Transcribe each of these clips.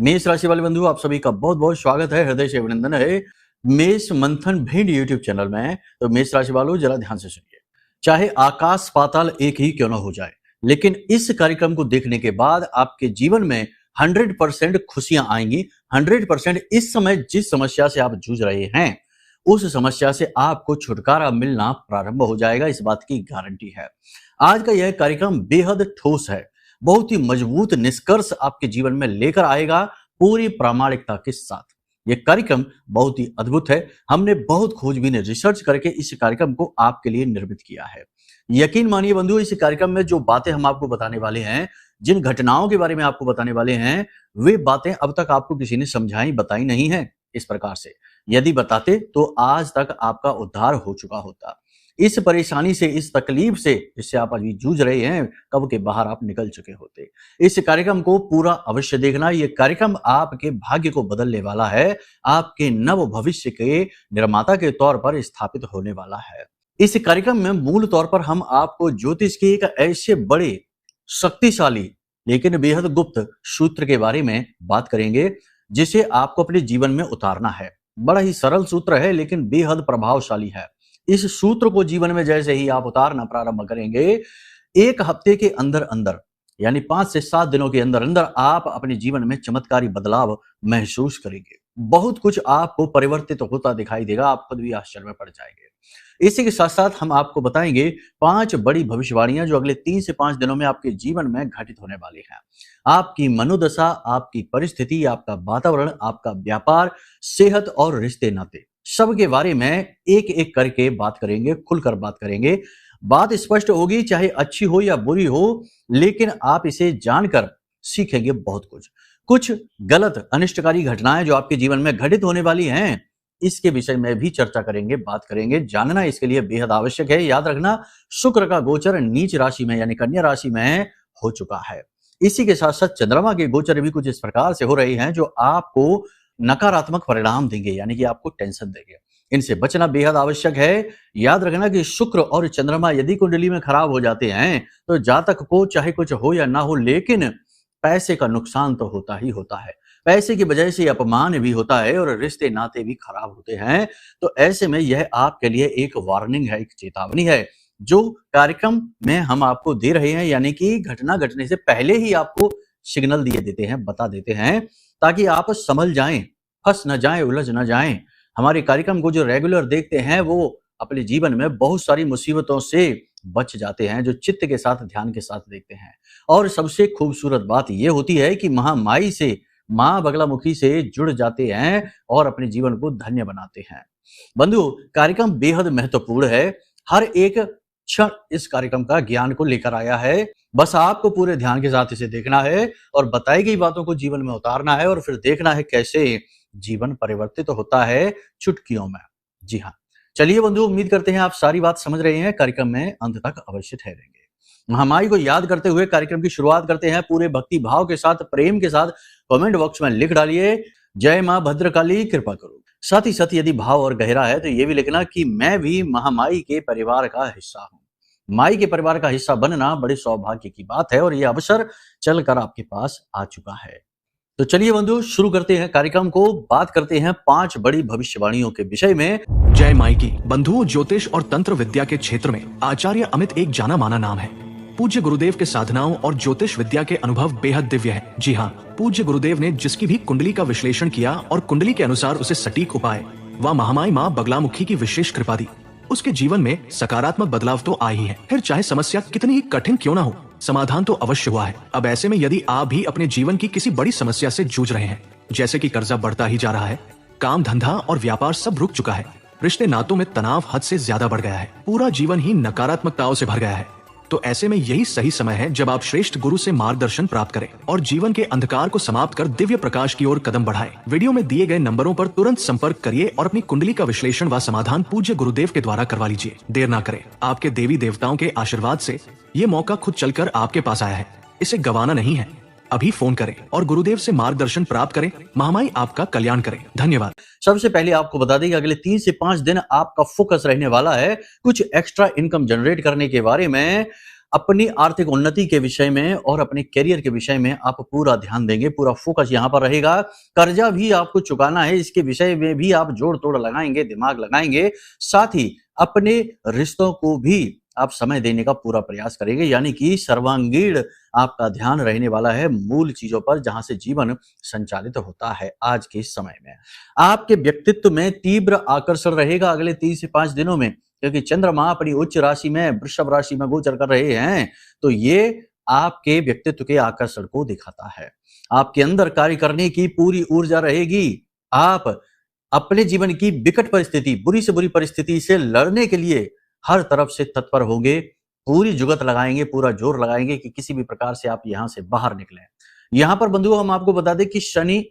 मेष राशि वाले बंधु, आप सभी का बहुत बहुत स्वागत है, हृदय से अभिनंदन है मेष मंथन भिंड यूट्यूब चैनल में। तो मेष राशि वालों, जरा ध्यान से सुनिए। चाहे आकाश पाताल एक ही क्यों ना हो जाए, लेकिन इस कार्यक्रम को देखने के बाद आपके जीवन में 100% खुशियां आएंगी। 100% इस समय जिस समस्या से आप जूझ रहे हैं, उस समस्या से आपको छुटकारा मिलना प्रारंभ हो जाएगा, इस बात की गारंटी है। आज का यह कार्यक्रम बेहद ठोस है, बहुत ही मजबूत निष्कर्ष आपके जीवन में लेकर आएगा, पूरी प्रामाणिकता के साथ। यह कार्यक्रम बहुत ही अद्भुत है। हमने बहुत खोजबीन रिसर्च करके इस कार्यक्रम को आपके लिए निर्मित किया है। यकीन मानिए बंधु, इस कार्यक्रम में जो बातें हम आपको बताने वाले हैं, जिन घटनाओं के बारे में आपको बताने वाले हैं, वे बातें अब तक आपको किसी ने समझाई बताई नहीं है इस प्रकार से। यदि बताते तो आज तक आपका उद्धार हो चुका होता। इस परेशानी से, इस तकलीफ से जिससे आप अभी जूझ रहे हैं, कब के बाहर आप निकल चुके होते। इस कार्यक्रम को पूरा अवश्य देखना। यह कार्यक्रम आपके भाग्य को बदलने वाला है, आपके नव भविष्य के निर्माता के तौर पर स्थापित होने वाला है। इस कार्यक्रम में मूल तौर पर हम आपको ज्योतिष के एक ऐसे बड़े, शक्तिशाली लेकिन बेहद गुप्त सूत्र के बारे में बात करेंगे, जिसे आपको अपने जीवन में उतारना है। बड़ा ही सरल सूत्र है, लेकिन बेहद प्रभावशाली है। इस सूत्र को जीवन में जैसे ही आप उतारना प्रारंभ करेंगे, एक हफ्ते के अंदर अंदर, यानी 5 से 7 दिनों के अंदर अंदर आप अपने जीवन में चमत्कारी बदलाव महसूस करेंगे। बहुत कुछ आपको परिवर्तित होता दिखाई देगा, आप खुद भी आश्चर्य में पड़ जाएंगे। इसी के साथ साथ हम आपको बताएंगे 5 बड़ी भविष्यवाणियां जो अगले 3 से 5 दिनों में आपके जीवन में घटित होने वाली हैं। आपकी मनोदशा, आपकी परिस्थिति, आपका वातावरण, आपका व्यापार, सेहत और रिश्ते नाते, सब के बारे में एक एक करके बात करेंगे, खुलकर बात करेंगे। बात स्पष्ट होगी, चाहे अच्छी हो या बुरी हो, लेकिन आप इसे जानकर सीखेंगे बहुत कुछ। कुछ गलत अनिष्टकारी घटनाएं जो आपके जीवन में घटित होने वाली हैं, इसके विषय में भी चर्चा करेंगे, बात करेंगे। जानना इसके लिए बेहद आवश्यक है। याद रखना, शुक्र का गोचर नीच राशि में यानी कन्या राशि में हो चुका है। इसी के साथ साथ चंद्रमा के गोचर भी कुछ इस प्रकार से हो रहे हैं जो आपको नकारात्मक परिणाम देंगे, यानी कि आपको टेंशन देंगे। इनसे बचना बेहद आवश्यक है। याद रखना कि शुक्र और चंद्रमा यदि कुंडली में खराब हो जाते हैं, तो जातक को चाहे कुछ हो या ना हो, लेकिन पैसे का नुकसान तो होता ही होता है। पैसे की वजह से अपमान भी होता है और रिश्ते नाते भी खराब होते हैं। तो ऐसे में यह आपके लिए एक वार्निंग है, एक चेतावनी है, जो कार्यक्रम में हम आपको दे रहे हैं, यानी कि घटना घटने से पहले ही आपको सिग्नल दिए देते हैं, बता देते हैं, ताकि आप संभल जाएं, फंस न जाएं, उलझ न जाएं। हमारे कार्यक्रम को जो रेगुलर देखते हैं, वो अपने जीवन में बहुत सारी मुसीबतों से बच जाते हैं, जो चित्त के साथ, ध्यान के साथ देखते हैं। और सबसे खूबसूरत बात यह होती है कि महामाई से, मां बगलामुखी से जुड़ जाते हैं और अपने जीवन को धन्य बनाते हैं। बंधु, कार्यक्रम बेहद महत्वपूर्ण है। हर एक क्षण इस कार्यक्रम का ज्ञान को लेकर आया है। बस आपको पूरे ध्यान के साथ इसे देखना है और बताई गई बातों को जीवन में उतारना है और फिर देखना है कैसे जीवन परिवर्तित होता है चुटकियों में। जी हाँ, चलिए बंधु, उम्मीद करते हैं आप सारी बात समझ रहे हैं। कार्यक्रम में अंत तक अवश्य ठहरेंगे। महामाई को याद करते हुए कार्यक्रम की शुरुआत करते हैं पूरे भक्ति भाव के साथ, प्रेम के साथ। कमेंट बॉक्स में लिख डालिए, जय मां भद्रकाली कृपा करो। साथ ही साथ यदि भाव और गहरा है तो ये भी लिखना कि मैं भी महामाई के परिवार का हिस्सा हूं। माई के परिवार का हिस्सा बनना बड़े सौभाग्य की बात है और यह अवसर चलकर आपके पास आ चुका है। तो चलिए बंधु, शुरू करते हैं कार्यक्रम को। बात करते हैं 5 बड़ी भविष्यवाणियों के विषय में। जय माई की। बंधुओं, ज्योतिष और तंत्र विद्या के क्षेत्र में आचार्य अमित एक जाना माना नाम है। पूज्य गुरुदेव के साधनाओं और ज्योतिष विद्या के अनुभव बेहद दिव्य है। जी हाँ, पूज्य गुरुदेव ने जिसकी भी कुंडली का विश्लेषण किया और कुंडली के अनुसार उसे सटीक उपाय व महामाई माँ बगलामुखी की विशेष कृपा दी, उसके जीवन में सकारात्मक बदलाव तो आए ही है। फिर चाहे समस्या कितनी ही कठिन क्यों ना हो, समाधान तो अवश्य हुआ है। अब ऐसे में यदि आप भी अपने जीवन की किसी बड़ी समस्या से जूझ रहे हैं, जैसे कि कर्जा बढ़ता ही जा रहा है, काम धंधा और व्यापार सब रुक चुका है, रिश्ते नातों में तनाव हद से ज्यादा बढ़ गया है, पूरा जीवन ही नकारात्मकताओं से भर गया है, तो ऐसे में यही सही समय है जब आप श्रेष्ठ गुरु से मार्गदर्शन प्राप्त करें और जीवन के अंधकार को समाप्त कर दिव्य प्रकाश की ओर कदम बढ़ाएं। वीडियो में दिए गए नंबरों पर तुरंत संपर्क करिए और अपनी कुंडली का विश्लेषण व समाधान पूज्य गुरुदेव के द्वारा करवा लीजिए। देर ना करें, आपके देवी देवताओं के आशीर्वाद से ये मौका खुद चलकर आपके पास आया है, इसे गंवाना नहीं है। अभी फोन करें और गुरुदेव से मार्गदर्शन प्राप्त करें। महामाई आपका कल्याण करें। धन्यवाद। सबसे पहले आपको बता दें कि अगले 3 से 5 दिन आपका फोकस रहने वाला है कुछ एक्स्ट्रा इनकम जनरेट करने के बारे में। अपनी आर्थिक उन्नति के विषय में और अपने करियर के विषय में आप पूरा ध्यान देंगे, पूरा फोकस यहाँ पर रहेगा। कर्जा भी आपको चुकाना है, इसके विषय में भी आप जोड़ तोड़ लगाएंगे, दिमाग लगाएंगे। साथ ही अपने रिश्तों को भी आप समय देने का पूरा प्रयास करेंगे, यानी कि सर्वांगीण आपका ध्यान रहने वाला है मूल चीजों पर, जहां से जीवन संचालित होता है। आज के समय में आपके व्यक्तित्व में तीव्र आकर्षण रहेगा अगले 3 से 5 दिनों में, क्योंकि चंद्रमा अपनी उच्च राशि में वृषभ राशि में गोचर कर रहे हैं, तो ये आपके व्यक्तित्व के आकर्षण को दिखाता है। आपके अंदर कार्य करने की पूरी ऊर्जा रहेगी। आप अपने जीवन की विकट परिस्थिति, बुरी से बुरी परिस्थिति से लड़ने के लिए हर तरफ से तत्पर होंगे, पूरी जुगत लगाएंगे, पूरा जोर लगाएंगे कि किसी भी प्रकार से आप यहां से बाहर निकलें। यहां पर बंधुओं हम आपको बता दें कि शनि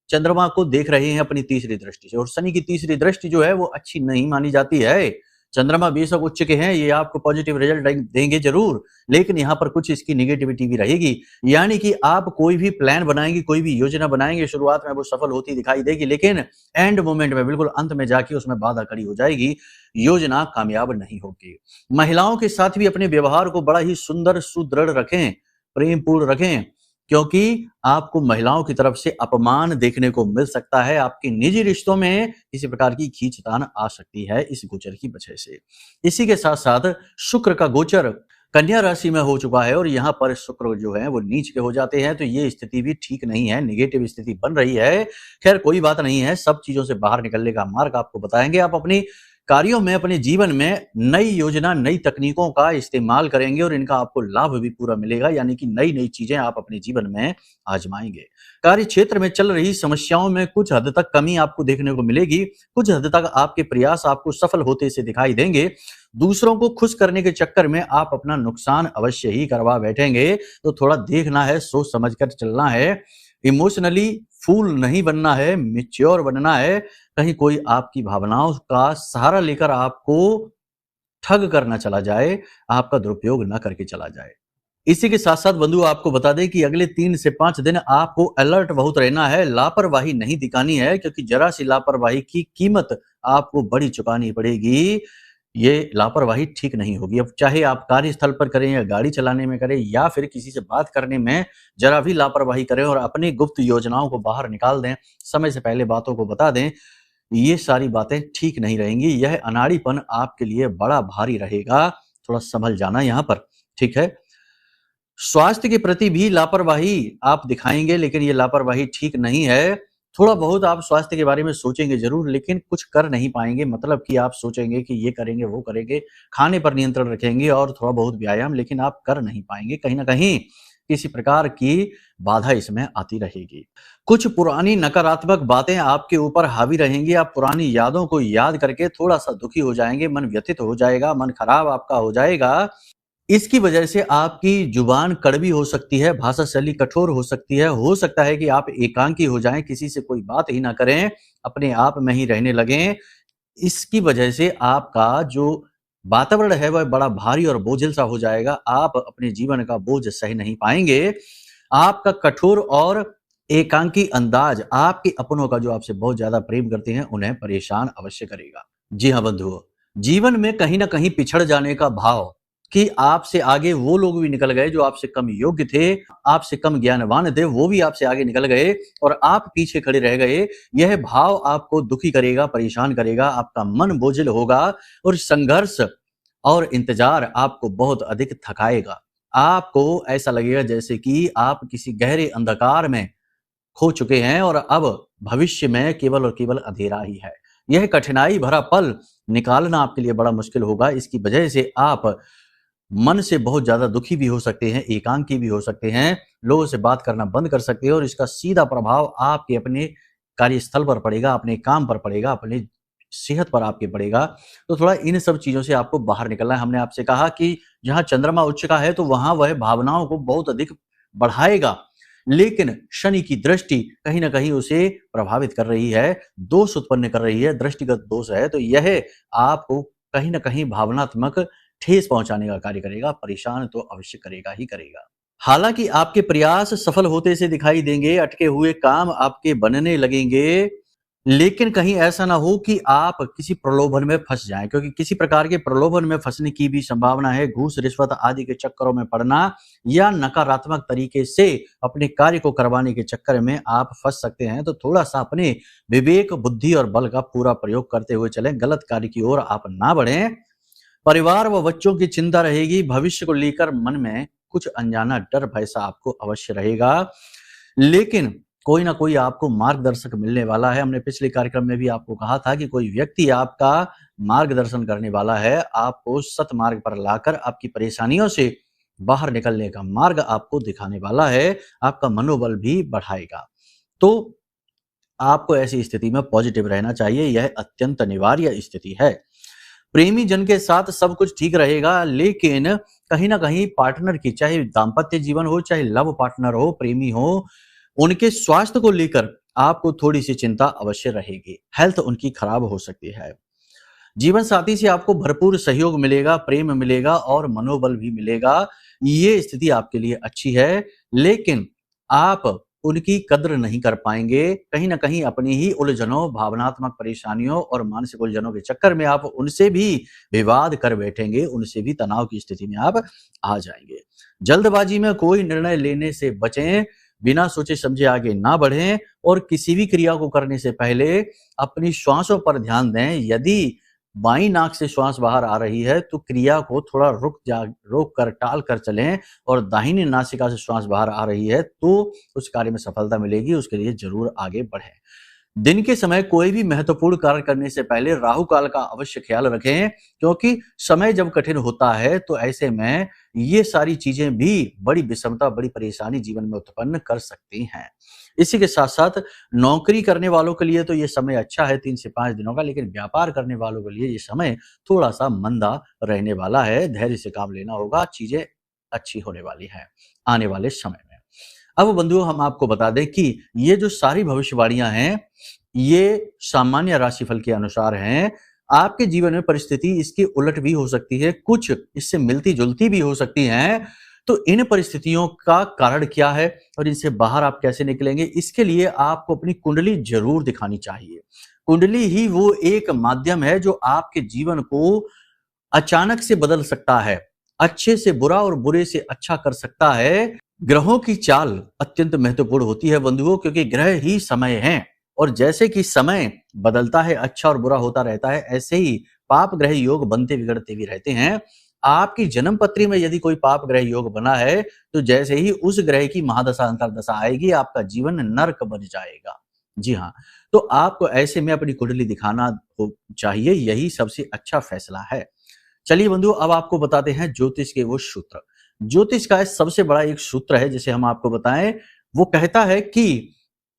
चंद्रमा को देख रहे हैं अपनी तीसरी दृष्टि से, और शनि की तीसरी दृष्टि जो है वो अच्छी नहीं मानी जाती है। चंद्रमा बेशक उच्च के हैं, ये आपको पॉजिटिव रिजल्ट देंगे जरूर, लेकिन यहाँ पर कुछ इसकी निगेटिविटी भी रहेगी। यानी कि आप कोई भी प्लान बनाएंगे, कोई भी योजना बनाएंगे, शुरुआत में वो सफल होती दिखाई देगी, लेकिन एंड मोमेंट में, बिल्कुल अंत में जाके उसमें बाधा खड़ी हो जाएगी, योजना कामयाब नहीं होगी। महिलाओं के साथ भी अपने व्यवहार को बड़ा ही सुंदर, सुदृढ़ रखें, प्रेमपूर्ण रखें, क्योंकि आपको महिलाओं की तरफ से अपमान देखने को मिल सकता है। आपके निजी रिश्तों में किसी प्रकार की खींचतान आ सकती है इस गोचर की वजह से। इसी के साथ साथ शुक्र का गोचर कन्या राशि में हो चुका है, और यहाँ पर शुक्र जो है वो नीच के हो जाते हैं, तो ये स्थिति भी ठीक नहीं है, नेगेटिव स्थिति बन रही है। खैर कोई बात नहीं है, सब चीजों से बाहर निकलने का मार्ग आपको बताएंगे। आप अपनी कार्यों में, अपने जीवन में नई योजना, नई तकनीकों का इस्तेमाल करेंगे और इनका आपको लाभ भी पूरा मिलेगा, यानी कि नई नई चीजें आप अपने जीवन में आजमाएंगे। कार्य क्षेत्र में चल रही समस्याओं में कुछ हद तक कमी आपको देखने को मिलेगी, कुछ हद तक आपके प्रयास आपको सफल होते से दिखाई देंगे। दूसरों को खुश करने के चक्कर में आप अपना नुकसान अवश्य ही करवा बैठेंगे, तो थोड़ा देखना है, सोच समझ कर चलना है। इमोशनली फूल नहीं बनना है, मैच्योर बनना है। कहीं कोई आपकी भावनाओं का सहारा लेकर आपको ठग करना चला जाए, आपका दुरुपयोग न करके चला जाए। इसी के साथ साथ बंधु आपको बता दें कि अगले 3 से 5 दिन आपको अलर्ट बहुत रहना है, लापरवाही नहीं दिखानी है, क्योंकि जरा सी लापरवाही की कीमत आपको बड़ी चुकानी पड़ेगी। ये लापरवाही ठीक नहीं होगी। अब चाहे आप कार्यस्थल पर करें या गाड़ी चलाने में करें या फिर किसी से बात करने में जरा भी लापरवाही करें और अपनी गुप्त योजनाओं को बाहर निकाल दें, समय से पहले बातों को बता दें, ये सारी बातें ठीक नहीं रहेंगी। यह अनाड़ीपन आपके लिए बड़ा भारी रहेगा, थोड़ा संभल जाना यहाँ पर, ठीक है। स्वास्थ्य के प्रति भी लापरवाही आप दिखाएंगे, लेकिन ये लापरवाही ठीक नहीं है। थोड़ा बहुत आप स्वास्थ्य के बारे में सोचेंगे जरूर, लेकिन कुछ कर नहीं पाएंगे। मतलब कि आप सोचेंगे कि ये करेंगे, वो करेंगे, खाने पर नियंत्रण रखेंगे और थोड़ा बहुत व्यायाम, लेकिन आप कर नहीं पाएंगे। कहीं ना कहीं किसी प्रकार की बाधा इसमें आती रहेगी। कुछ पुरानी नकारात्मक बातें आपके ऊपर हावी रहेंगी। आप पुरानी यादों को याद करके थोड़ा सा दुखी हो जाएंगे, मन व्यथित हो जाएगा, मन खराब आपका हो जाएगा। इसकी वजह से आपकी जुबान कड़वी हो सकती है, भाषा शैली कठोर हो सकती है। हो सकता है कि आप एकांकी हो जाएं, किसी से कोई बात ही ना करें, अपने आप में ही रहने लगें। इसकी वजह से आपका जो वातावरण है वह बड़ा भारी और बोझिल सा हो जाएगा। आप अपने जीवन का बोझ सह नहीं पाएंगे। आपका कठोर और एकांकी अंदाज आपके अपनों का, जो आपसे बहुत ज्यादा प्रेम करते हैं, उन्हें परेशान अवश्य करेगा। जी हाँ बंधुओं, जीवन में कहीं ना कहीं पिछड़ जाने का भाव कि आपसे आगे वो लोग भी निकल गए जो आपसे कम योग्य थे, आपसे कम ज्ञानवान थे, वो भी आपसे आगे निकल गए और आप पीछे खड़े रह गए। यह भाव आपको दुखी करेगा, परेशान करेगा, आपका मन बोझिल होगा और संघर्ष और इंतजार आपको बहुत अधिक थकाएगा। आपको ऐसा लगेगा जैसे कि आप किसी गहरे अंधकार में खो चुके हैं और अब भविष्य में केवल और केवल अंधेरा ही है। यह कठिनाई भरा पल निकालना आपके लिए बड़ा मुश्किल होगा। इसकी वजह से आप मन से बहुत ज्यादा दुखी भी हो सकते हैं, एकांकी भी हो सकते हैं, लोगों से बात करना बंद कर सकते हैं और इसका सीधा प्रभाव आपके अपने कार्यस्थल पर पड़ेगा, अपने काम पर पड़ेगा, अपनी सेहत पर आपके पड़ेगा। तो थोड़ा इन सब चीजों से आपको बाहर निकलना है। हमने आपसे कहा कि जहां चंद्रमा उच्च का है तो वहां वह भावनाओं को बहुत अधिक बढ़ाएगा, लेकिन शनि की दृष्टि कहीं ना कहीं उसे प्रभावित कर रही है, दोष उत्पन्न कर रही है, दृष्टिगत दोष है। तो यह आपको कहीं ना कहीं भावनात्मक ठेस पहुंचाने का कार्य करेगा, परेशान तो अवश्य करेगा ही करेगा। हालांकि आपके प्रयास सफल होते से दिखाई देंगे, अटके हुए काम आपके बनने लगेंगे। लेकिन कहीं ऐसा ना हो कि आप किसी प्रलोभन में फंस जाएं, क्योंकि किसी प्रकार के प्रलोभन में फंसने की भी संभावना है। घूस रिश्वत आदि के चक्करों में पड़ना या नकारात्मक तरीके से अपने कार्य को करवाने के चक्कर में आप फंस सकते हैं। तो थोड़ा सा अपने विवेक बुद्धि और बल का पूरा प्रयोग करते हुए चलें, गलत कार्य की ओर आप ना बढ़ें। परिवार व बच्चों की चिंता रहेगी, भविष्य को लेकर मन में कुछ अनजाना डर भय सा आपको अवश्य रहेगा, लेकिन कोई ना कोई आपको मार्गदर्शक मिलने वाला है। हमने पिछले कार्यक्रम में भी आपको कहा था कि कोई व्यक्ति आपका मार्गदर्शन करने वाला है, आपको सतमार्ग पर लाकर आपकी परेशानियों से बाहर निकलने का मार्ग आपको दिखाने वाला है, आपका मनोबल भी बढ़ाएगा। तो आपको ऐसी स्थिति में पॉजिटिव रहना चाहिए, यह अत्यंत अनिवार्य स्थिति है। प्रेमी जन के साथ सब कुछ ठीक रहेगा, लेकिन कहीं ना कहीं पार्टनर की, चाहे दाम्पत्य जीवन हो, चाहे लव पार्टनर हो, प्रेमी हो, उनके स्वास्थ्य को लेकर आपको थोड़ी सी चिंता अवश्य रहेगी। हेल्थ उनकी खराब हो सकती है। जीवन साथी से आपको भरपूर सहयोग मिलेगा, प्रेम मिलेगा और मनोबल भी मिलेगा। ये स्थिति आपके लिए अच्छी है, लेकिन आप उनकी कद्र नहीं कर पाएंगे। कहीं ना कहीं अपनी ही उलझनों, भावनात्मक परेशानियों और मानसिक उलझनों के चक्कर में आप उनसे भी विवाद कर बैठेंगे, उनसे भी तनाव की स्थिति में आप आ जाएंगे। जल्दबाजी में कोई निर्णय लेने से बचें, बिना सोचे समझे आगे ना बढ़ें और किसी भी क्रिया को करने से पहले अपनी श्वासों पर ध्यान दें। यदि बाईं नाक से श्वास बाहर आ रही है तो क्रिया को थोड़ा रोक कर टाल कर चलें, और दाहिनी नासिका से श्वास बाहर आ रही है तो उस कार्य में सफलता मिलेगी। उसके लिए जरूर आगे बढ़ें। दिन के समय कोई भी महत्वपूर्ण कार्य करने से पहले राहु काल का अवश्य ख्याल रखें, क्योंकि समय जब कठिन होता है तो ऐसे में ये सारी चीजें भी बड़ी विषमता, बड़ी परेशानी जीवन में उत्पन्न कर सकती हैं। इसी के साथ साथ नौकरी करने वालों के लिए तो ये समय अच्छा है 3 से 5 दिनों का, लेकिन व्यापार करने वालों के लिए ये समय थोड़ा सा मंदा रहने वाला है। धैर्य से काम लेना होगा, चीजें अच्छी होने वाली है आने वाले समय में। अब बंधुओं, हम आपको बता दें कि ये जो सारी भविष्यवाणियां हैं, ये सामान्य राशिफल के अनुसार हैं। आपके जीवन में परिस्थिति इसकी उलट भी हो सकती है, कुछ इससे मिलती जुलती भी हो सकती हैं। तो इन परिस्थितियों का कारण क्या है और इनसे बाहर आप कैसे निकलेंगे, इसके लिए आपको अपनी कुंडली जरूर दिखानी चाहिए। कुंडली ही वो एक माध्यम है जो आपके जीवन को अचानक से बदल सकता है, अच्छे से बुरा और बुरे से अच्छा कर सकता है। ग्रहों की चाल अत्यंत महत्वपूर्ण होती है बंधुओं, क्योंकि ग्रह ही समय हैं, और जैसे कि समय बदलता है, अच्छा और बुरा होता रहता है, ऐसे ही पाप ग्रह योग बनते बिगड़ते भी रहते हैं। आपकी जन्म पत्री में यदि कोई पाप ग्रह योग बना है तो जैसे ही उस ग्रह की महादशा अंतर्दशा आएगी, आपका जीवन नर्क बन जाएगा। जी हाँ, तो आपको ऐसे में अपनी कुंडली दिखाना चाहिए, यही सबसे अच्छा फैसला है। चलिए बंधु, अब आपको बताते हैं ज्योतिष के वो सूत्र। ज्योतिष का सबसे बड़ा एक सूत्र है जिसे हम आपको बताएं। वो कहता है कि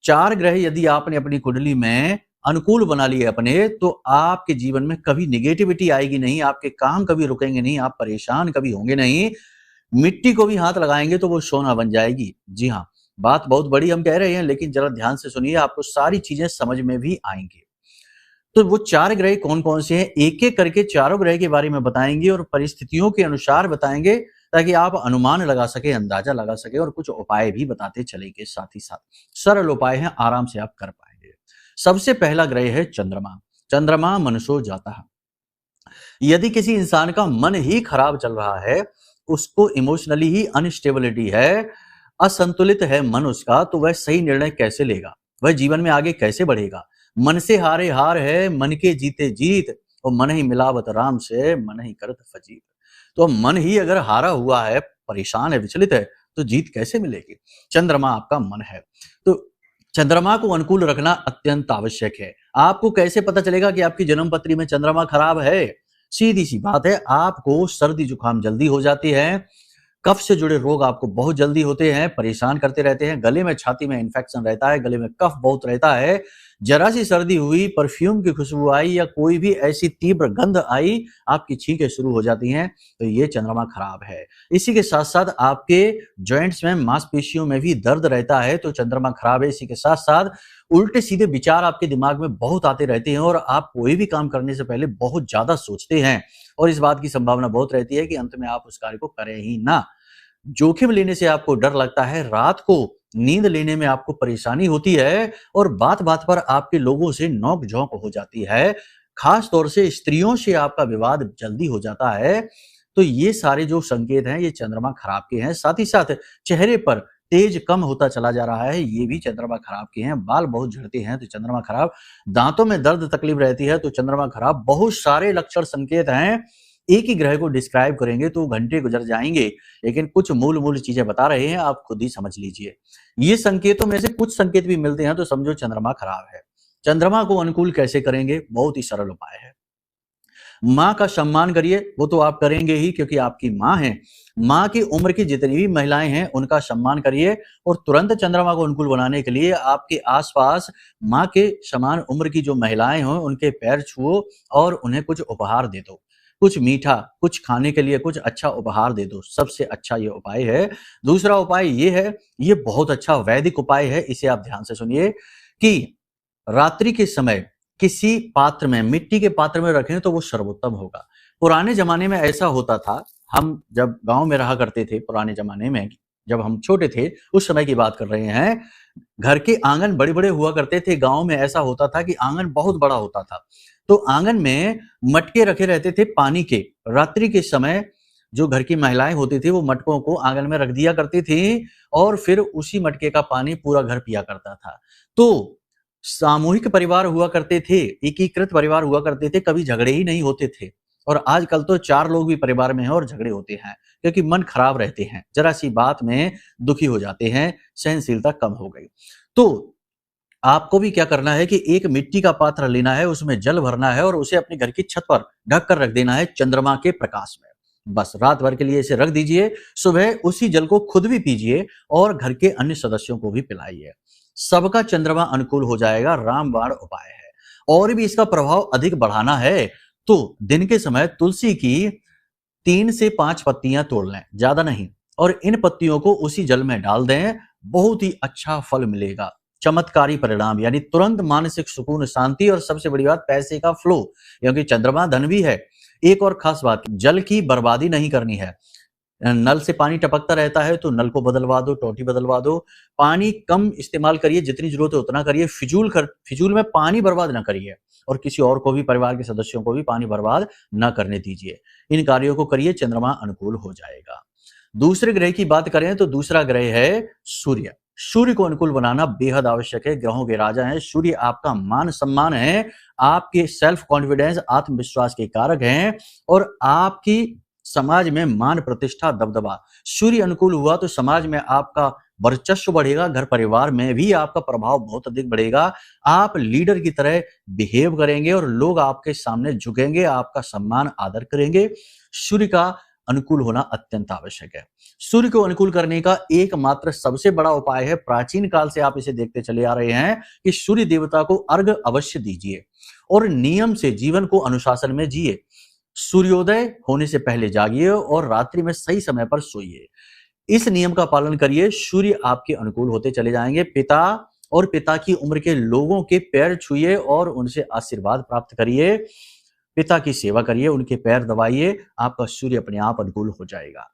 4 ग्रह यदि आपने अपनी कुंडली में अनुकूल बना लिए अपने, तो आपके जीवन में कभी निगेटिविटी आएगी नहीं, आपके काम कभी रुकेंगे नहीं, आप परेशान कभी होंगे नहीं। मिट्टी को भी हाथ लगाएंगे तो वो सोना बन जाएगी। जी हाँ, बात बहुत बड़ी हम कह रहे हैं, लेकिन जरा ध्यान से सुनिए, आपको सारी चीजें समझ में भी आएंगी। तो वो 4 ग्रह कौन-कौन से हैं, एक-एक करके चारों ग्रह के बारे में बताएंगे और परिस्थितियों के अनुसार बताएंगे, ताकि आप अनुमान लगा सके, अंदाजा लगा सके, और कुछ उपाय भी बताते चलेंगे साथ ही साथ। सरल उपाय हैं, आराम से आप कर पाएंगे। सबसे पहला ग्रह है चंद्रमा। चंद्रमा मनसो जाता। यदि किसी इंसान का मन ही खराब चल रहा है, उसको इमोशनली ही अनस्टेबिलिटी है, असंतुलित है मन उसका, तो वह सही निर्णय कैसे लेगा, वह जीवन में आगे कैसे बढ़ेगा। मन से हारे हार है, मन के जीते जीत, और मन ही मिलावत राम से, मन ही करत फजीत। तो मन ही अगर हारा हुआ है, परेशान है, विचलित है, तो जीत कैसे मिलेगी। चंद्रमा आपका मन है, तो चंद्रमा को अनुकूल रखना अत्यंत आवश्यक है। आपको कैसे पता चलेगा कि आपकी जन्म पत्री में चंद्रमा खराब है? सीधी सी बात है, आपको सर्दी जुकाम जल्दी हो जाती है, कफ से जुड़े रोग आपको बहुत जल्दी होते हैं, परेशान करते रहते हैं, गले में छाती में इन्फेक्शन रहता है, गले में कफ बहुत रहता है, जरा सी सर्दी हुई, परफ्यूम की खुशबू आई या कोई भी ऐसी तीव्र गंध आई, आपकी छींकें शुरू हो जाती हैं, तो ये चंद्रमा खराब है। इसी के साथ साथ आपके जॉइंट्स में, मांसपेशियों में भी दर्द रहता है, तो चंद्रमा खराब है। इसी के साथ साथ उल्टे सीधे विचार आपके दिमाग में बहुत आते रहते हैं और आप कोई भी काम करने से पहले बहुत ज्यादा सोचते हैं, और इस बात की संभावना बहुत रहती है कि अंत में आप उस कार्य को करें ही ना। जोखिम लेने से आपको डर लगता है, रात को नींद लेने में आपको परेशानी होती है और बात-बात पर आपके लोगों से नोक-झोंक हो जाती है, खास तौर से स्त्रियों से आपका विवाद जल्दी हो जाता है, तो ये सारे जो संकेत हैं, ये चंद्रमा खराब के हैं। साथ ही साथ चेहरे पर तेज कम होता चला जा रहा है, ये भी चंद्रमा खराब के हैं। बाल बहुत झड़ते हैं तो चंद्रमा खराब, दांतों में दर्द तकलीफ रहती है तो चंद्रमा खराब। बहुत सारे लक्षण संकेत हैं। एक ही ग्रह को डिस्क्राइब करेंगे तो घंटे गुजर जाएंगे, लेकिन कुछ मूल चीजें बता रहे हैं, आप खुद ही समझ लीजिए। ये संकेतों में से कुछ संकेत भी मिलते हैं तो समझो चंद्रमा खराब है। चंद्रमा को अनुकूल कैसे करेंगे? बहुत ही सरल उपाय है। माँ का सम्मान करिए, वो तो आप करेंगे ही क्योंकि आपकी माँ है। माँ की उम्र की जितनी भी महिलाएं हैं उनका सम्मान करिए और तुरंत चंद्रमा को अनुकूल बनाने के लिए आपके आसपास माँ के समान उम्र की जो महिलाएं हों उनके पैर छुओ और उन्हें कुछ उपहार दे दो। कुछ मीठा, कुछ खाने के लिए कुछ अच्छा उपहार दे दो। सबसे अच्छा ये उपाय है। दूसरा उपाय ये है, ये बहुत अच्छा वैदिक उपाय है, इसे आप ध्यान से सुनिए कि रात्रि के समय किसी पात्र में, मिट्टी के पात्र में रखें तो वो सर्वोत्तम होगा। पुराने जमाने में ऐसा होता था, हम जब गांव में रहा करते थे पुराने जमाने में, जब हम छोटे थे उस समय की बात कर रहे हैं, घर के आंगन बड़े-बड़े हुआ करते थे। गांव में ऐसा होता था कि आंगन बहुत बड़ा होता था, तो आंगन में मटके रखे रहते थे पानी के। रात्रि के समय जो घर की महिलाएं होती थी वो मटकों को आंगन में रख दिया करती थी और फिर उसी मटके का पानी पूरा घर पिया करता था। तो सामूहिक परिवार हुआ करते थे, एकीकृत परिवार हुआ करते थे, कभी झगड़े ही नहीं होते थे। और आजकल तो 4 लोग भी परिवार में हैं और झगड़े होते हैं क्योंकि मन खराब रहते हैं, जरा सी बात में दुखी हो जाते हैं, सहनशीलता कम हो गई। तो आपको भी क्या करना है कि एक मिट्टी का पात्र लेना है, उसमें जल भरना है और उसे अपने घर की छत पर ढक कर रख देना है चंद्रमा के प्रकाश में। बस रात भर के लिए इसे रख दीजिए, सुबह उसी जल को खुद भी पीजिए और घर के अन्य सदस्यों को भी पिलाइए। सबका चंद्रमा अनुकूल हो जाएगा, रामबाण उपाय है। और भी इसका प्रभाव अधिक बढ़ाना है तो दिन के समय तुलसी की 3 से 5 पत्तियां तोड़ लें, ज्यादा नहीं, और इन पत्तियों को उसी जल में डाल दें, बहुत ही अच्छा फल मिलेगा। चमत्कारी परिणाम, यानी तुरंत मानसिक सुकून, शांति और सबसे बड़ी बात पैसे का फ्लो, क्योंकि चंद्रमा धन भी है। एक और खास बात, जल की बर्बादी नहीं करनी है। नल से पानी टपकता रहता है तो नल को बदलवा दो, टोटी बदलवा दो। पानी कम इस्तेमाल करिए, जितनी जरूरत है उतना करिए। फिजूल में पानी बर्बाद ना करिए और किसी और को भी, परिवार के सदस्यों को भी पानी बर्बाद ना करने दीजिए। इन कार्यों को करिए, चंद्रमा अनुकूल हो जाएगा। दूसरे ग्रह की बात करें तो दूसरा ग्रह है सूर्य। सूर्य को अनुकूल बनाना बेहद आवश्यक है। ग्रहों के राजा हैं सूर्य, आपका मान सम्मान है, आपके सेल्फ कॉन्फिडेंस, आत्मविश्वास के कारक हैं और आपकी समाज में मान प्रतिष्ठा दबदबा। सूर्य अनुकूल हुआ तो समाज में आपका वर्चस्व बढ़ेगा, घर परिवार में भी आपका प्रभाव बहुत अधिक बढ़ेगा। आप लीडर की तरह बिहेव करेंगे और लोग आपके सामने झुकेंगे, आपका सम्मान आदर करेंगे। सूर्य का अनुकूल होना अत्यंत आवश्यक है। सूर्य को अनुकूल करने का एकमात्र सबसे बड़ा उपाय है, प्राचीन काल से आप इसे देखते चले आ रहे हैं, कि सूर्य देवता को अर्घ अवश्य दीजिए और नियम से जीवन को अनुशासन में जिए। सूर्योदय होने से पहले जागिए और रात्रि में सही समय पर सोइए। इस नियम का पालन करिए, सूर्य आपके अनुकूल होते चले जाएंगे। पिता और पिता की उम्र के लोगों के पैर छुइए और उनसे आशीर्वाद प्राप्त करिए। पिता की सेवा करिए, उनके पैर दबाइए, आपका सूर्य अपने आप अनुकूल हो जाएगा।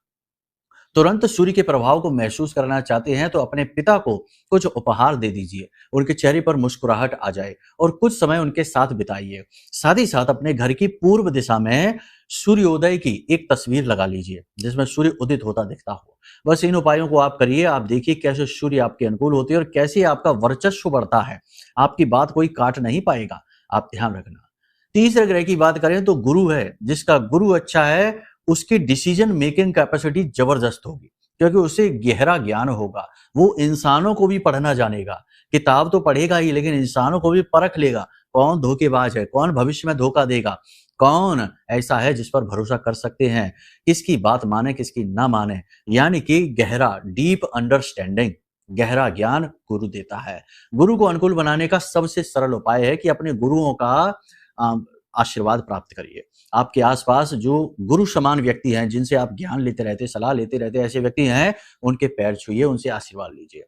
तुरंत सूर्य के प्रभाव को महसूस करना चाहते हैं तो अपने पिता को कुछ उपहार दे दीजिए, उनके चेहरे पर मुस्कुराहट आ जाए और कुछ समय उनके साथ बिताइए। साथ ही साथ अपने घर की पूर्व दिशा में सूर्योदय की एक तस्वीर लगा लीजिए जिसमें सूर्य उदित होता दिखता हो। बस इन उपायों को आप करिए, आप देखिए कैसे सूर्य आपके अनुकूल होते हैं और कैसे आपका वर्चस्व बढ़ता है। आपकी बात कोई काट नहीं पाएगा, आप ध्यान रखना। तीसरे ग्रह की बात करें तो गुरु है। जिसका गुरु अच्छा है उसकी डिसीजन मेकिंग कैपेसिटी जबरदस्त होगी क्योंकि उसे गहरा ज्ञान होगा। वो इंसानों को भी पढ़ना जानेगा, किताब तो पढ़ेगा ही लेकिन इंसानों को भी परख लेगा। कौन धोखेबाज है, कौन भविष्य में धोखा देगा, कौन ऐसा है जिस पर भरोसा कर सकते हैं, किसकी बात माने किसकी ना माने, यानी कि गहरा, डीप अंडरस्टैंडिंग, गहरा ज्ञान गुरु देता है। गुरु को अनुकूल बनाने का सबसे सरल उपाय है कि अपने गुरुओं का आशीर्वाद प्राप्त करिए। आपके आसपास जो गुरु समान व्यक्ति हैं, जिनसे आप ज्ञान लेते रहते, सलाह लेते रहते, ऐसे व्यक्ति हैं, उनके पैर छुइए, उनसे आशीर्वाद लीजिए।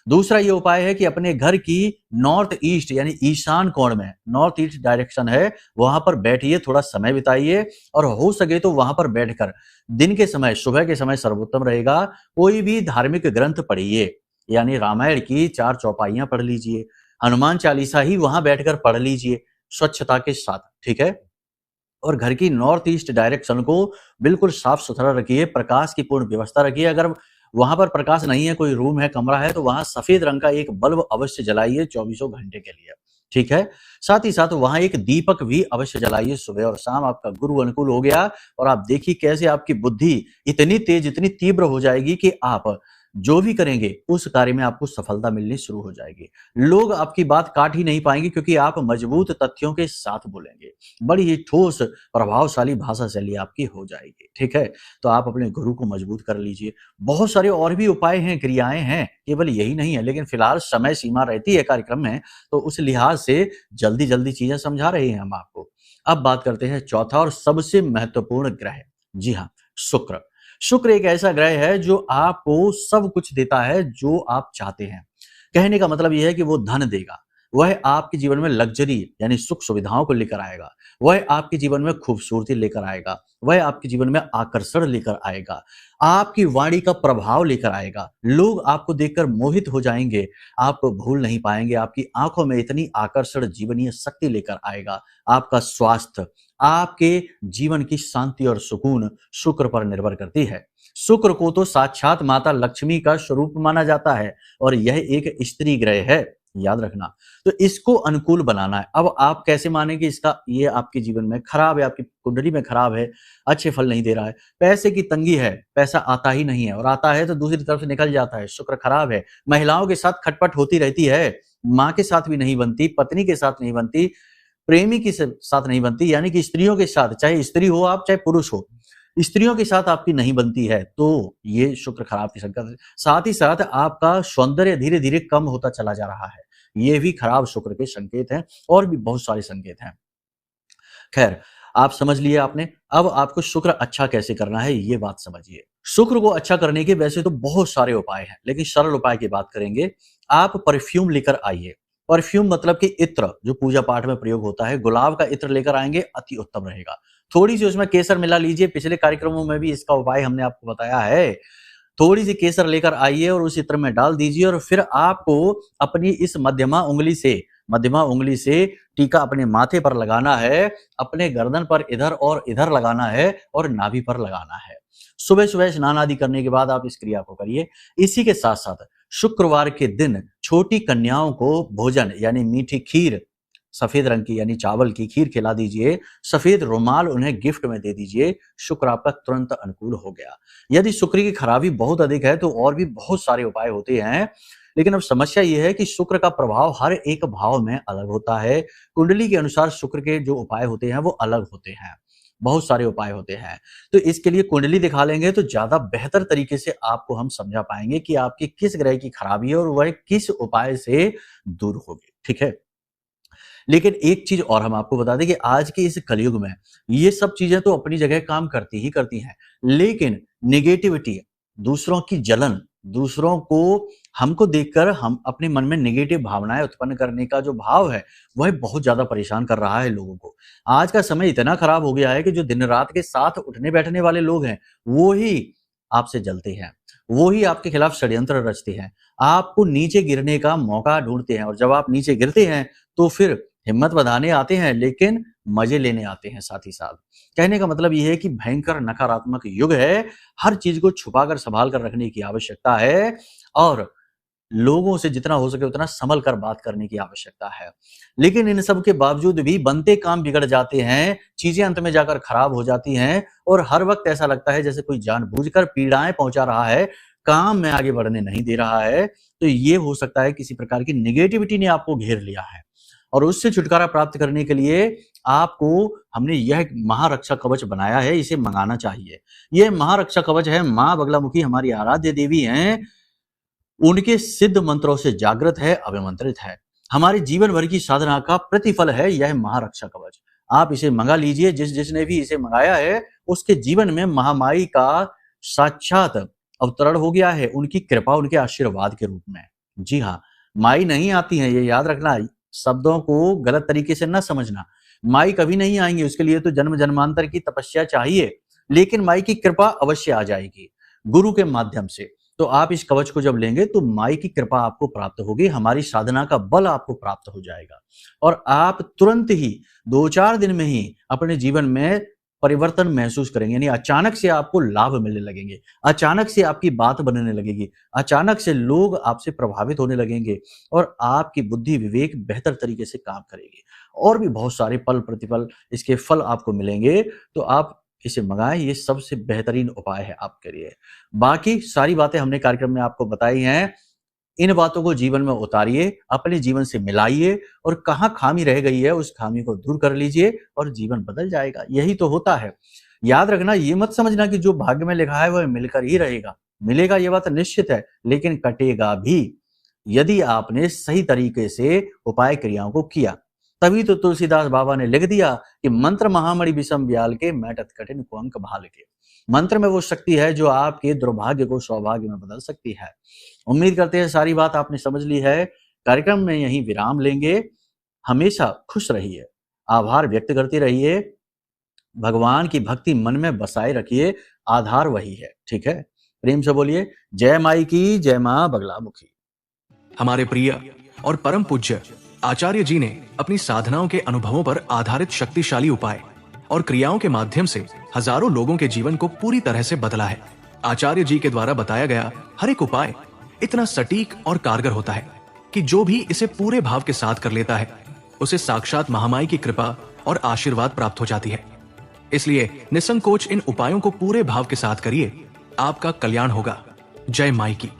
दूसरा ये उपाय है कि अपने घर की नॉर्थ ईस्ट यानी ईशान कोण में, नॉर्थ ईस्ट डायरेक्शन है, वहां पर बैठिए, थोड़ा समय बिताइए और हो सके तो वहां पर बैठकर दिन के समय, सुबह के समय सर्वोत्तम रहेगा, कोई भी धार्मिक ग्रंथ पढ़िए। यानी रामायण की 4 चौपाइयाँ पढ़ लीजिए, हनुमान चालीसा ही वहाँ बैठकर पढ़ लीजिए, स्वच्छता के साथ, ठीक है? और घर की नॉर्थ ईस्ट डायरेक्शन को बिल्कुल साफ-सुथरा रखिए, प्रकाश की पूर्ण व्यवस्था रखिए। अगर वहाँ पर प्रकाश नहीं है, कोई रूम है, कमरा है, तो वहाँ सफ़ेद रंग का एक बल्ब अवश्य जलाइए 24 घंटे के लिए, ठीक है? साथ ही साथ वहाँ एक दीपक भी अवश्य जलाइए सुबह और शाम। आपका गुरु अनुकूल हो गया और आप देखिए कैसे आपकी बुद्धि इतनी तेज, इतनी तीव्र हो जाएगी कि आप जो भी करेंगे, उस कार्य में आपको सफलता मिलनी शुरू हो जाएगी। लोग आपकी बात काट ही नहीं पाएँगे क्योंकि आप मजबूत तथ्यों के साथ बोलेंगे। बड़ी ही ठोस, प्रभावशाली भाषा शैली आपकी हो जाएगी, ठीक है? तो आप अपने गुरु को मजबूत कर लीजिए। बहुत सारे और भी उपाय हैं, क्रियाएँ हैं, केवल यही नहीं है, लेकिन फिलहाल समय सीमा रहती है कार्यक्रम में, तो उस लिहाज से जल्दी-जल्दी चीज़ें समझा रहे हैं हम आपको। अब बात करते हैं चौथा और सबसे महत्वपूर्ण ग्रह, जी हाँ, शुक्र। शुक्र एक ऐसा ग्रह है जो आपको सब कुछ देता है जो आप चाहते हैं। कहने का मतलब ये है कि वो धन देगा, वह आपके जीवन में लग्ज़री यानी सुख सुविधाओं को लेकर आएगा, वह आपके जीवन में खूबसूरती लेकर आएगा, वह आपके जीवन में आकर्षण लेकर आएगा, आपकी वाणी का प्रभाव लेकर आएगा। लोग आपको देखकर मोहित हो जाएँगे, आपको भूल नहीं पाएँगे, आपकी आँखों में इतनी आकर्षण जीवनीय शक्ति लेकर आएगा। आपका स्वास्थ्य, आपके जीवन की शांति और सुकून शुक्र पर निर्भर करती है। शुक्र को तो साक्षात माता लक्ष्मी का स्वरूप माना जाता है और यह एक स्त्री ग्रह है, याद रखना। तो इसको अनुकूल बनाना है। अब आप कैसे मानेंगे इसका ये आपके जीवन में खराब है, आपकी कुंडली में खराब है, अच्छे फल नहीं दे रहा है, पैसे की तंगी है, पैसा आता ही नहीं है और आता है तो दूसरी तरफ से निकल जाता है, शुक्र खराब है। महिलाओं के साथ खटपट होती रहती है, माँ के साथ भी नहीं बनती, पत्नी के साथ नहीं बनती, प्रेमी के साथ नहीं बनती, यानी कि स्त्रियों के साथ, चाहे स्त्री हो आप, चाहे पुरुष हो, स्त्रियों के साथ आपकी नहीं बनती है, तो ये शुक्र खराब की संकेत है। साथ ही साथ आपका सौंदर्य धीरे-धीरे कम होता चला जा रहा है। ये भी खराब शुक्र के संकेत हैं और भी बहुत सारे संकेत हैं। खैर, आप समझ लिए आपने, अब आपको शुक्र अच्छा कैसे करना है ये बात समझिए। शुक्र को अच्छा करने के वैसे तो बहुत सारे उपाय हैं, लेकिन सरल उपाय की बात करेंगे। आप परफ्यूम लेकर आइए। परफ्यूम मतलब कि इत्र जो पूजा पाठ में प्रयोग होता है, गुलाब का इत्र लेकर आएँगे, अति उत्तम रहेगा। थोड़ी-सी उसमें केसर मिला लीजिए, पिछले कार्यक्रमों में भी इसका उपाय हमने आपको बताया है। थोड़ी-सी केसर लेकर आइए और उस इत्र में डाल दीजिए और फिर आपको अपनी इस मध्यमा उंगली से टीका अपने माथे पर लगाना है, अपने गर्दन पर इधर और इधर लगाना है और नाभि पर लगाना है। सुबह-सुबह स्नान आदि करने के बाद आप इस क्रिया को करिए। इसी के साथ-साथ शुक्रवार के दिन छोटी कन्याओं को भोजन यानी मीठी खीर, सफेद रंग की यानी चावल की खीर खिला दीजिए, सफेद रुमाल उन्हें गिफ्ट में दे दीजिए, शुक्र आपका तुरंत अनुकूल हो गया। यदि शुक्र की खराबी बहुत अधिक है तो और भी बहुत सारे उपाय होते हैं, लेकिन अब समस्या ये है कि शुक्र का प्रभाव हर एक भाव में अलग होता है। कुंडली के अनुसार शुक्र के जो उपाय होते हैं वो अलग होते हैं, बहुत सारे उपाय होते हैं। तो इसके लिए कुंडली दिखा लेंगे तो ज़्यादा बेहतर तरीके से आपको हम समझा पाएँगे कि आपकी किस ग्रह की खराबी है और वह किस उपाय से दूर होगी, ठीक है? लेकिन एक चीज़ और हम आपको बता दें कि आज के इस कलयुग में ये सब चीज़ें तो अपनी जगह काम करती ही करती हैं, लेकिन नेगेटिविटी, दूसरों की जलन, दूसरों को हमको देखकर हम अपने मन में नेगेटिव भावनाएँ उत्पन्न करने का जो भाव है, वह बहुत ज़्यादा परेशान कर रहा है लोगों को। आज का समय इतना खराब हो गया है कि जो दिन-रात के साथ उठने-बैठने वाले लोग हैं, वो ही आपसे जलते हैं, वो ही आपके खिलाफ षड्यंत्र रचते हैं, आपको नीचे गिरने का मौका ढूँढते हैं और जब आप नीचे गिरते हैं, तो फिर हिम्मत बँधाने आते हैं, लेकिन मज़े लेने आते हैं साथ ही साथ। कहने का मतलब ये है कि भयंकर नकारात्मक युग है, हर चीज़ को छुपा कर सँभाल कर रखने की आवश्यकता है और लोगों से जितना हो सके उतना सँभल कर बात करने की आवश्यकता है। लेकिन इन सब के बावजूद भी बनते काम बिगड़ जाते हैं, चीज़ें अंत में जाकर खराब हो जाती हैं और हर वक़्त ऐसा लगता है जैसे कोई जानबूझकर पीड़ाएँ पहुँचा रहा है, काम में आगे बढ़ने नहीं दे रहा है। तो ये हो सकता है किसी प्रकार की नेगेटिविटी ने आपको घेर लिया है और उससे छुटकारा प्राप्त करने के लिए आपको हमने यह महारक्षा कवच बनाया है, इसे मँगाना चाहिए। ये महारक्षा कवच है, माँ बगलामुखी हमारी आराध्य देवी हैं, उनके सिद्ध मंत्रों से जागृत है, अभिमंत्रित है। हमारे जीवन भर की साधना का प्रतिफल है यह महारक्षा कवच। आप इसे मँगा लीजिए, जिसने भी इसे मँगाया है, उसके जीवन में महामाई का साक्षात अवतरण हो गया है, उनकी कृपा, उनके आशीर्वाद के रूप में। जी हाँ, माई नहीं आती हैं, ये याद रखना, शब्दों को गलत तरीके से ना समझना। माई कभी नहीं आएँगी, उसके लिए तो जन्म-जन्मांतर की तपस्या चाहिए, लेकिन माई की कृपा अवश्य आ जाएगी, गुरु के माध्यम से। तो आप इस कवच को जब लेंगे तो माई की कृपा आपको प्राप्त होगी, हमारी साधना का बल आपको प्राप्त हो जाएगा और आप तुरंत ही 2-4 दिन में ही अपने जीवन में परिवर्तन महसूस करेंगे। यानी अचानक से आपको लाभ मिलने लगेंगे, अचानक से आपकी बात बनने लगेगी, अचानक से लोग आपसे प्रभावित होने लगेंगे और आपकी बुद्धि विवेक बेहतर तरीके से काम करेगी और भी बहुत सारे पल प्रतिपल इसके फल आपको मिलेंगे। तो आप इसे मंगाएं, ये सबसे बेहतरीन उपाय है आपके लिए। बाकी सारी बातें हमने कार्यक्रम में आपको बताई हैं, इन बातों को जीवन में उतारिए, अपने जीवन से मिलाइए और कहाँ खामी रह गई है उस खामी को दूर कर लीजिए और जीवन बदल जाएगा। यही तो होता है। याद रखना, ये मत समझना कि जो भाग्य में लिखा है वह मिलकर ही रहेगा। मिलेगा ये बात निश्चित है, लेकिन कटेगा भी यदि आपने सही तरीके से उपाय क्रियाओं को किया। तभी तो तुलसीदास बाबा ने लिख दिया कि मंत्र महामणि विषम ब्याल के, मैटत कठिन कुअंक भाल के। मंत्र में वो शक्ति है जो आपके दुर्भाग्य को सौभाग्य में बदल सकती है। उम्मीद करते हैं सारी बात आपने समझ ली है। कार्यक्रम में यहीं विराम लेंगे। हमेशा खुश रहिए, आभार व्यक्त करते रहिए, भगवान की भक्ति मन में बसाए रखिए, आधार वही है। ठीक है, प्रेम से बोलिए जय माई की, जय मां बगलामुखी। हमारे प्रिय और परम पूज्य आचार्य जी ने अपनी साधनाओं के अनुभवों पर आधारित शक्तिशाली उपाय और क्रियाओं के माध्यम से हजारों लोगों के जीवन को पूरी तरह से बदला है। आचार्य जी के द्वारा बताया गया हर एक उपाय इतना सटीक और कारगर होता है कि जो भी इसे पूरे भाव के साथ कर लेता है उसे साक्षात महामाई की कृपा और आशीर्वाद प्राप्त हो जाती है। इसलिए निसंकोच इन उपायों को पूरे भाव के साथ करिए, आपका कल्याण होगा। जय माई की।